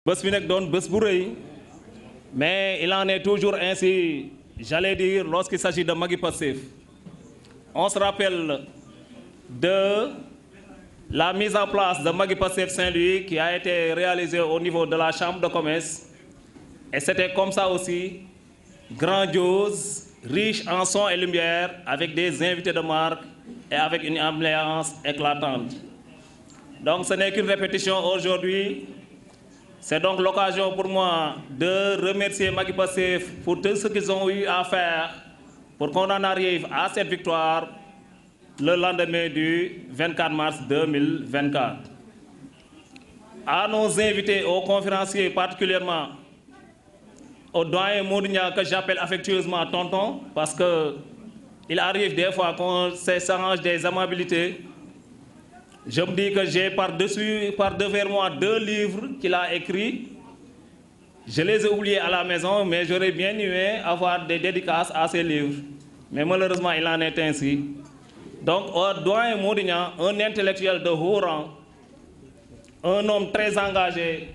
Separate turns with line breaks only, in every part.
bés bi nag doon bés bu rëy mais il en est toujours ainsi, j'allais dire, lorsqu'il s'agit de Magui Pastef. On se rappelle de la mise en place de Magui Pastef Saint-Louis qui a été réalisée au niveau de la Chambre de commerce. Et c'était comme ça aussi, grandiose, riche en son et lumière, avec des invités de marque et avec une ambiance éclatante. Donc ce n'est qu'une répétition aujourd'hui. C'est donc l'occasion pour moi de remercier Magui Pastef pour tout ce qu'ils ont eu à faire pour qu'on en arrive à cette victoire le lendemain du 24 mars 2024. À nos invités, aux conférenciers particulièrement, au doyen Mournia que j'appelle affectueusement tonton, parce qu'il arrive des fois qu'on s'échange des amabilités. Je me dis que j'ai par devers moi 2 livres qu'il a écrits. Je les ai oubliés à la maison, mais j'aurais bien aimé avoir des dédicaces à ces livres. Mais malheureusement, il en est ainsi. Donc, au doyen Mournia, un intellectuel de haut rang, un homme très engagé,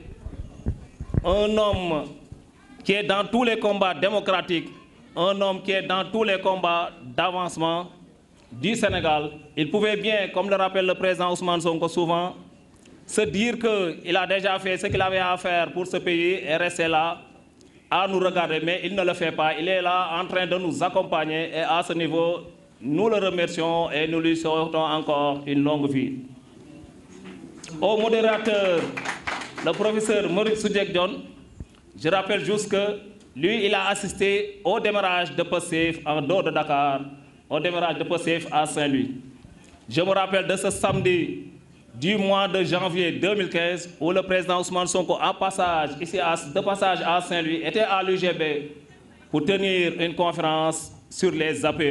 un homme qui est dans tous les combats démocratiques, un homme qui est dans tous les combats d'avancement du Sénégal. Il pouvait bien, comme le rappelle le président Ousmane Sonko souvent, se dire qu'il a déjà fait ce qu'il avait à faire pour ce pays et rester là à nous regarder, mais il ne le fait pas. Il est là en train de nous accompagner et à ce niveau, nous le remercions et nous lui souhaitons encore une longue vie. Au modérateur, le professeur Maurice Soudjek-Dione, je rappelle juste que lui, il a assisté au démarrage de Pastef en dehors de Dakar, au démarrage de Pastef à Saint-Louis. Je me rappelle de ce samedi du mois de janvier 2015 où le président Ousmane Sonko, de passage à Saint-Louis, était à l'UGB pour tenir une conférence sur les APE.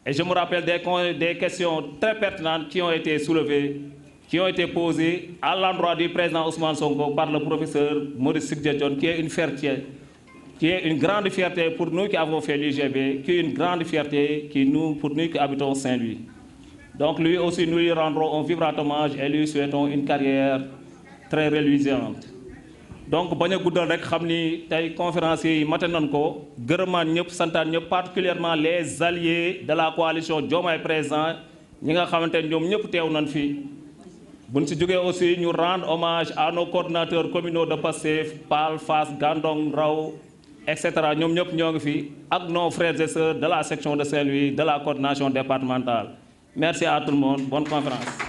Et je me rappelle des questions très pertinentes qui ont été soulevées, qui ont été posées à l'endroit du président Ousmane Sonko par le professeur Maurice Soudjek-Dione, qui est une fierté, qui est une grande fierté pour nous qui avons fait l'UGB, qui est une grande fierté pour nous qui habitons Saint-Louis. Donc lui aussi, nous lui rendrons un vibrant hommage et lui souhaitons une carrière très reluisante. Donc, bañ a guddal rek xam ni tey conférenciers yi mate nañ ko gërëmaan ñëpp santaan ñëpp particulièrement les alliés de la coalition Diomaye Président ñi nga xamante ne ñoom ñëpp teew nañ fi. buñ si jógee aussi ñu rendre hommage à nos coordinateurs communaux de Pastef Pal Fass Gandon Raw etc. ñoom ñëpp ñoo ngi fi ak nos frères et sœurs de la section de Saint-Louis de la coordination départementale. Merci à tout le monde, bonne conférence.